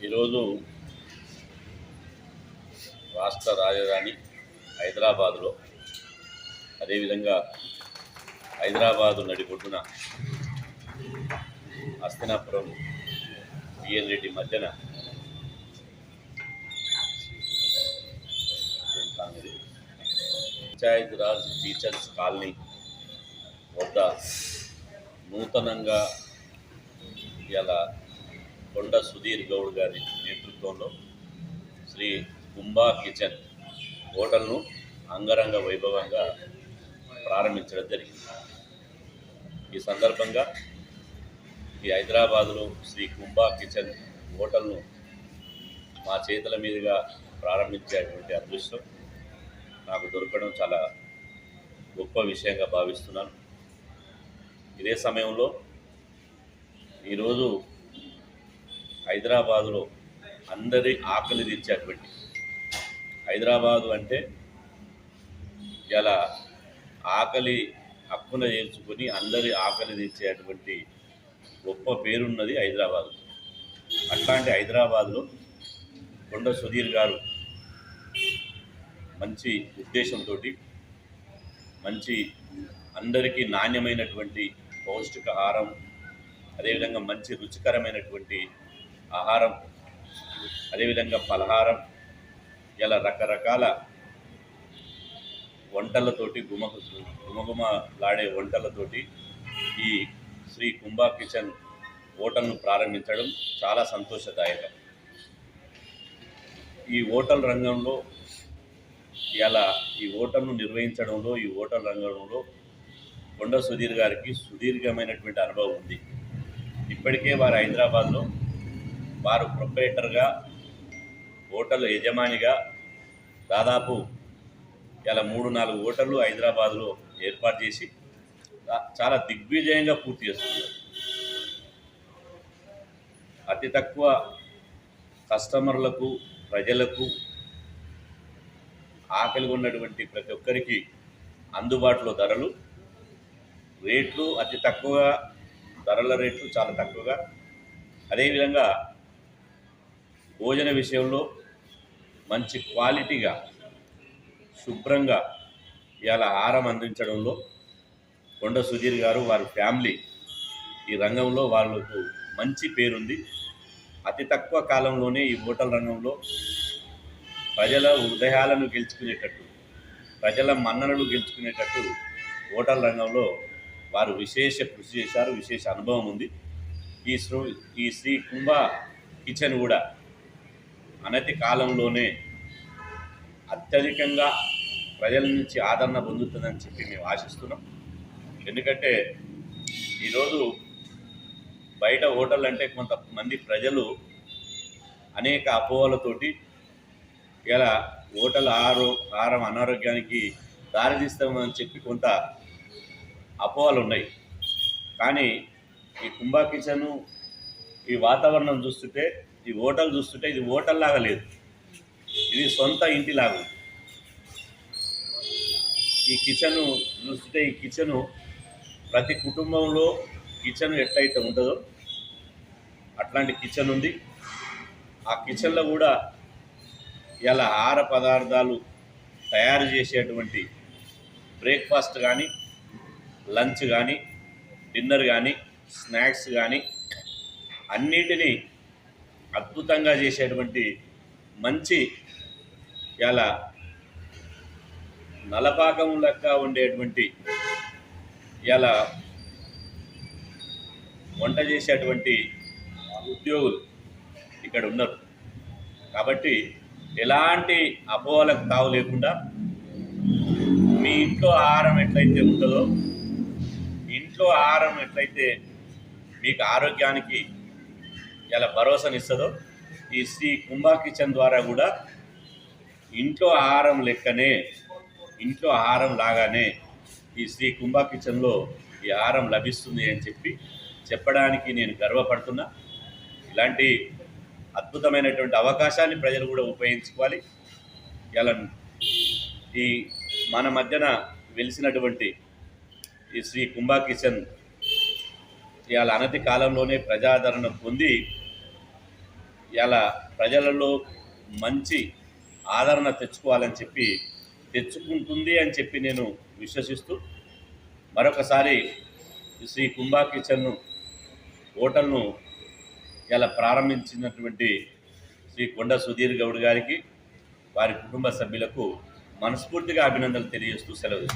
ఈరోజు రాష్ట్ర రాజధాని హైదరాబాదులో, అదేవిధంగా హైదరాబాదు నడిబొడ్డున హస్తినాపురం బిఎన్ రెడ్డి మధ్యన పంచాయత్ రాజ్ టీచర్స్ కాలనీ వద్ద నూతనంగా ఇలా కొండ సుధీర్ గౌడ్ గారి నేతృత్వంలో శ్రీ కుంభా కిచెన్ హోటల్ను అంగరంగ వైభవంగా ప్రారంభించడం జరిగింది. ఈ సందర్భంగా ఈ హైదరాబాదులో శ్రీ కుంభా కిచెన్ హోటల్ను మా చేతుల మీదుగా ప్రారంభించేటువంటి అదృష్టం నాకు దొరకడం చాలా గొప్ప విషయంగా భావిస్తున్నాను. ఇదే సమయంలో ఈరోజు హైదరాబాదులో అందరి ఆకలి తీర్చేటువంటి, హైదరాబాదు అంటే ఇలా ఆకలి హక్కున చేర్చుకొని అందరి ఆకలి తీర్చేటువంటి గొప్ప పేరున్నది హైదరాబాదు. అట్లాంటి హైదరాబాదులో కొండ సుధీర్ గారు మంచి ఉద్దేశంతో మంచి అందరికీ నాణ్యమైనటువంటి పౌష్టికాహారం, అదేవిధంగా మంచి రుచికరమైనటువంటి ఆహారం, అదేవిధంగా పలహారం, ఇలా రకరకాల వంటలతోటి గుమగుమలాడే వంటలతోటి ఈ శ్రీ కుంభా కిచెన్ హోటల్ను ప్రారంభించడం చాలా సంతోషదాయకం. ఈ హోటల్ రంగంలో ఇలా ఈ హోటల్ను నిర్వహించడంలో, ఈ హోటల్ రంగంలో కొండ సుధీర్ గారికి సుదీర్ఘమైనటువంటి అనుభవం ఉంది. ఇప్పటికే వారు హైదరాబాద్లో వారు ప్రొపరేటర్గా, హోటల్ యజమానిగా దాదాపు ఇలా 3-4 హోటళ్ళు హైదరాబాద్లో ఏర్పాటు చేసి చాలా దిగ్విజయంగా పూర్తి చేస్తున్నారు. అతి తక్కువ కస్టమర్లకు, ప్రజలకు, ఆకలిగా ఉన్నటువంటి ప్రతి ఒక్కరికి అందుబాటులో ధరలు, రేట్లు అతి తక్కువగా, ధరల రేట్లు చాలా తక్కువగా, అదేవిధంగా భోజన విషయంలో మంచి క్వాలిటీగా, శుభ్రంగా ఇలా ఆహారం అందించడంలో కొండ సుధీర్ గారు, వారి ఫ్యామిలీ ఈ రంగంలో వాళ్ళకు మంచి పేరుంది. అతి తక్కువ కాలంలోనే ఈ హోటల్ రంగంలో ప్రజల హృదయాలను గెలుచుకునేటట్టు, ప్రజల మన్ననలు గెలుచుకునేటట్టు హోటల్ రంగంలో వారు విశేష కృషి చేశారు, విశేష అనుభవం ఉంది. ఈ శ్రీ కుంభా కిచెన్ కూడా అనతి కాలంలోనే అత్యధికంగా ప్రజల నుంచి ఆదరణ పొందుతుందని చెప్పి మేము ఆశిస్తున్నాం. ఎందుకంటే ఈరోజు బయట హోటల్ అంటే కొంతమంది ప్రజలు అనేక అపోహలతోటి ఇలా హోటల్ ఆహారం అనారోగ్యానికి దారితీస్తామని చెప్పి కొంత అపోహలు ఉన్నాయి. కానీ ఈ కుంభా కిచెన్, ఈ వాతావరణం చూస్తుంటే, ఈ హోటల్ చూస్తుంటే ఇది హోటల్ లాగా లేదు, ఇది సొంత ఇంటిలాగా ఉంది. ఈ కిచెను చూస్తుంటే, ఈ కిచెను ప్రతి కుటుంబంలో కిచెన్ ఎట్లయితే ఉంటుందో అట్లాంటి కిచెన్ ఉంది. ఆ కిచెన్లో కూడా ఇలా ఆహార పదార్థాలు తయారు చేసేటువంటి బ్రేక్ఫాస్ట్ కానీ, లంచ్ కానీ, డిన్నర్ కానీ, స్నాక్స్ కానీ అన్నిటినీ అద్భుతంగా చేసేటువంటి మంచి ఇలా నలపాకం లెక్క ఉండేటువంటి ఇలా వంట చేసేటువంటి ఉద్యోగులు ఇక్కడ ఉన్నారు. కాబట్టి ఎలాంటి అపోహలకు తావు లేకుండా మీ ఇంట్లో ఆహారం ఎట్లయితే ఉంటుందో, ఇంట్లో ఆహారం ఎట్లయితే మీకు ఆరోగ్యానికి ఇలా భరోసానిస్తుందో, ఈ శ్రీ కుంభా కిచెన్ ద్వారా కూడా ఇంట్లో ఆహారం లెక్కనే, ఇంట్లో ఆహారం లాగానే ఈ శ్రీ కుంభా కిచెన్లో ఈ ఆహారం లభిస్తుంది అని చెప్పడానికి నేను గర్వపడుతున్నా. ఇలాంటి అద్భుతమైనటువంటి అవకాశాన్ని ప్రజలు కూడా ఉపయోగించుకోవాలి. ఇలా ఈ మన మధ్యన వెలిసినటువంటి ఈ శ్రీ కుంభా కిచెన్ ఇవాళ అనతి కాలంలోనే ప్రజాదరణ పొంది ఇలా ప్రజలలో మంచి ఆదరణ తెచ్చుకోవాలని చెప్పి తెచ్చుకుంటుంది అని చెప్పి నేను విశ్వసిస్తూ మరొకసారి శ్రీ కుంభా కిచెన్ హోటల్ను ఇలా ప్రారంభించినటువంటి శ్రీ కొండ సుధీర్ గౌడ్ గారికి వారి కుటుంబ సభ్యులకు మనస్ఫూర్తిగా అభినందనలు తెలియజేస్తూ సెలవు.